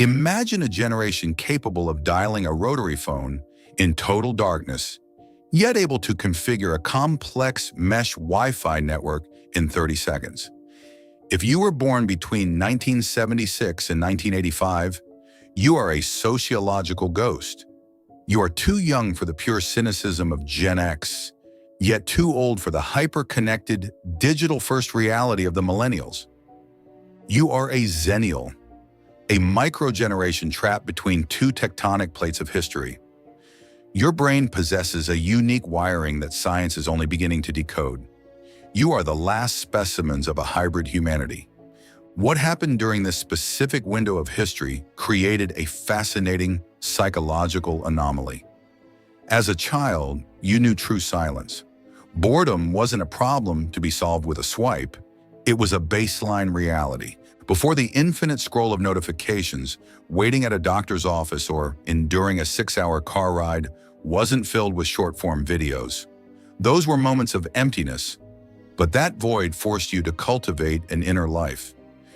Imagine a generation capable of dialing a rotary phone in total darkness, yet able to configure a complex mesh Wi-Fi network in 30 seconds. If you were born between 1976 and 1985, you are a sociological ghost. You are too young for the pure cynicism of Gen X, yet too old for the hyper-connected, digital-first reality of the millennials. You are a Xennial, a micro-generation trapped between two tectonic plates of history. Your brain possesses a unique wiring that science is only beginning to decode. You are the last specimens of a hybrid humanity. What happened during this specific window of history created a fascinating psychological anomaly. As a child, you knew true silence. Boredom wasn't a problem to be solved with a swipe. It was a baseline reality. Before the infinite scroll of notifications, waiting at a doctor's office or enduring a 6-hour car ride wasn't filled with short-form videos. Those were moments of emptiness, but that void forced you to cultivate an inner life.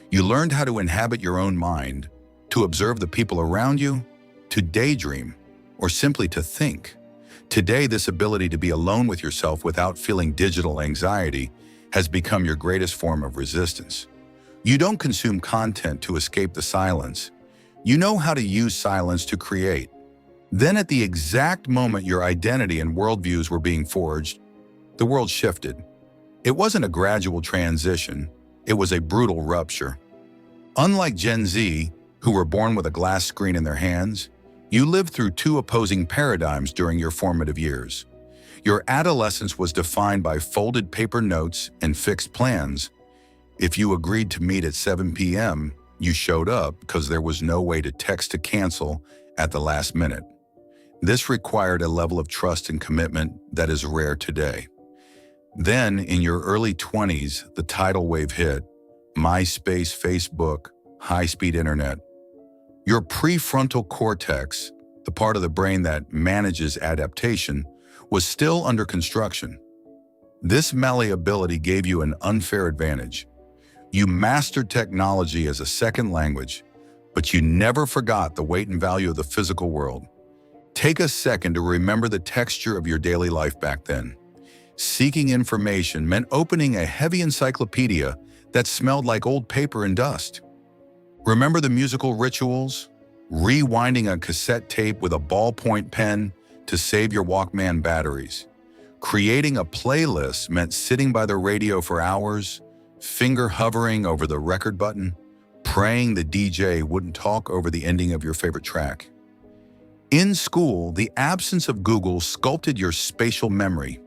You learned how to inhabit your own mind, to observe the people around you, to daydream, or simply to think. Today, this ability to be alone with yourself without feeling digital anxiety has become your greatest form of resistance. You don't consume content to escape the silence. You know how to use silence to create. Then at the exact moment your identity and worldviews were being forged, the world shifted. It wasn't a gradual transition, it was a brutal rupture. Unlike Gen Z, who were born with a glass screen in their hands, you lived through two opposing paradigms during your formative years. Your adolescence was defined by folded paper notes and fixed plans. If you agreed to meet at 7 p.m., you showed up because there was no way to text to cancel at the last minute. This required a level of trust and commitment that is rare today. Then, in your early 20s, the tidal wave hit: MySpace, Facebook, high-speed internet. Your prefrontal cortex, the part of the brain that manages adaptation, was still under construction. This malleability gave you an unfair advantage. You mastered technology as a second language, but you never forgot the weight and value of the physical world. Take a second to remember the texture of your daily life back then. Seeking information meant opening a heavy encyclopedia that smelled like old paper and dust. Remember the musical rituals? Rewinding a cassette tape with a ballpoint pen to save your Walkman batteries. Creating a playlist meant sitting by the radio for hours, finger hovering over the record button, praying the DJ wouldn't talk over the ending of your favorite track. In school, the absence of Google sculpted your spatial memory.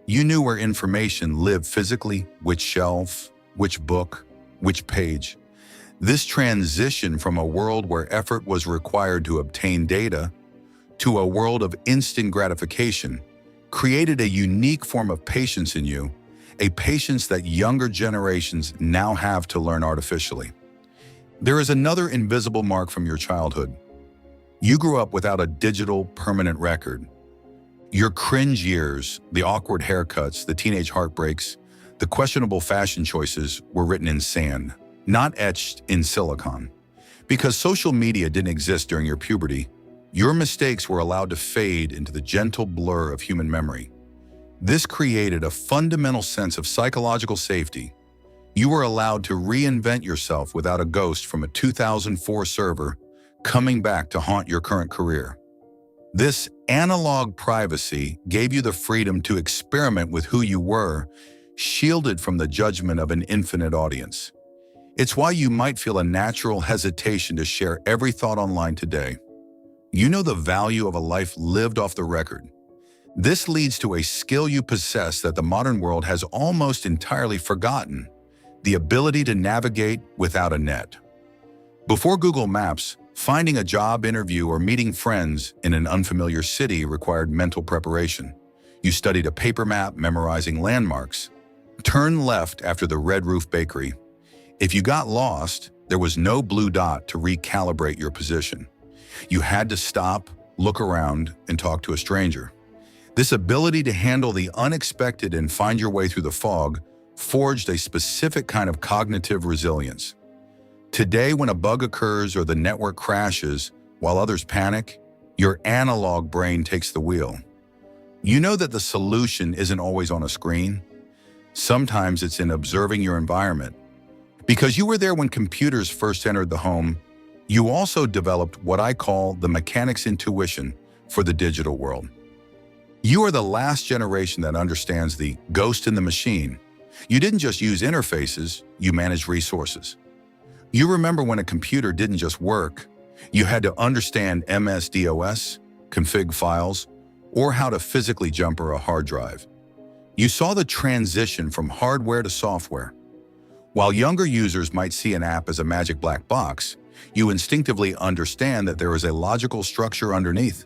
You knew where information lived physically, which shelf, which book, which page. This transition from a world where effort was required to obtain data to a world of instant gratification created a unique form of patience in you, a patience that younger generations now have to learn artificially. There is another invisible mark from your childhood. You grew up without a digital permanent record. Your cringe years, the awkward haircuts, the teenage heartbreaks, the questionable fashion choices were written in sand, not etched in silicon. Because social media didn't exist during your puberty, your mistakes were allowed to fade into the gentle blur of human memory. This created a fundamental sense of psychological safety. You were allowed to reinvent yourself without a ghost from a 2004 server coming back to haunt your current career. This analog privacy gave you the freedom to experiment with who you were, shielded from the judgment of an infinite audience. It's why you might feel a natural hesitation to share every thought online today. You know the value of a life lived off the record. This leads to a skill you possess that the modern world has almost entirely forgotten: the ability to navigate without a net. Before Google Maps, finding a job interview or meeting friends in an unfamiliar city required mental preparation. You studied a paper map, memorizing landmarks. Turn left after the Red Roof Bakery. If you got lost, there was no blue dot to recalibrate your position. You had to stop, look around, and talk to a stranger. This ability to handle the unexpected and find your way through the fog forged a specific kind of cognitive resilience. Today, when a bug occurs or the network crashes while others panic, your analog brain takes the wheel. You know that the solution isn't always on a screen. Sometimes it's in observing your environment. Because you were there when computers first entered the home, you also developed what I call the mechanic's intuition for the digital world. You are the last generation that understands the ghost in the machine. You didn't just use interfaces, you managed resources. You remember when a computer didn't just work, you had to understand MS-DOS, config files, or how to physically jumper a hard drive. You saw the transition from hardware to software. While younger users might see an app as a magic black box, you instinctively understand that there is a logical structure underneath.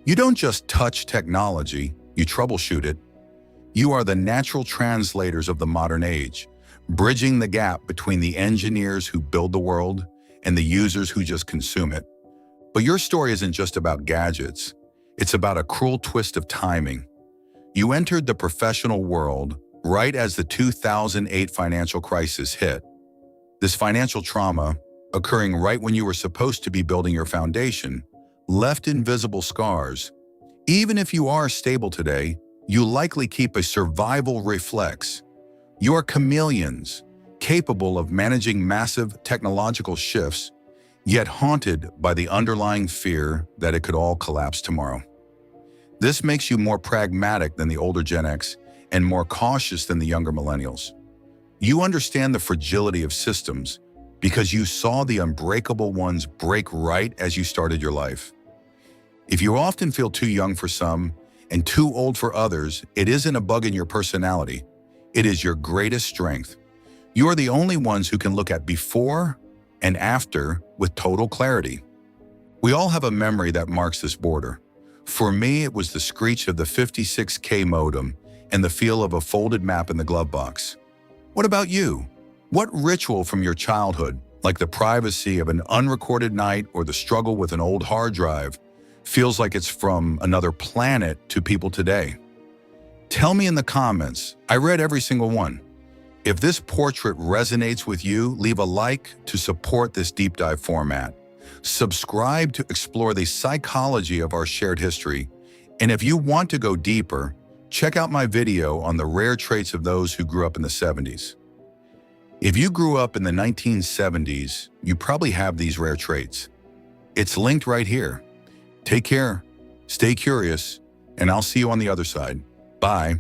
You don't just touch technology, you troubleshoot it. You are the natural translators of the modern age, bridging the gap between the engineers who build the world and the users who just consume it. But your story isn't just about gadgets. It's about a cruel twist of timing. You entered the professional world right as the 2008 financial crisis hit. This financial trauma, occurring right when you were supposed to be building your foundation, left invisible scars. Even if you are stable today, you likely keep a survival reflex. You are chameleons, capable of managing massive technological shifts, yet haunted by the underlying fear that it could all collapse tomorrow. This makes you more pragmatic than the older Gen X and more cautious than the younger millennials. You understand the fragility of systems because you saw the unbreakable ones break right as you started your life. If you often feel too young for some and too old for others, it isn't a bug in your personality. It is your greatest strength. You are the only ones who can look at before and after with total clarity. We all have a memory that marks this border. For me, it was the screech of the 56K modem and the feel of a folded map in the glove box. What about you? What ritual from your childhood, like the privacy of an unrecorded night or the struggle with an old hard drive, feels like it's from another planet to people today? Tell me in the comments. I read every single one. If this portrait resonates with you, leave a like to support this deep dive format. Subscribe to explore the psychology of our shared history. And if you want to go deeper, check out my video on the rare traits of those who grew up in the 70s. If you grew up in the 1970s, you probably have these rare traits. It's linked right here. Take care, stay curious, and I'll see you on the other side. Bye.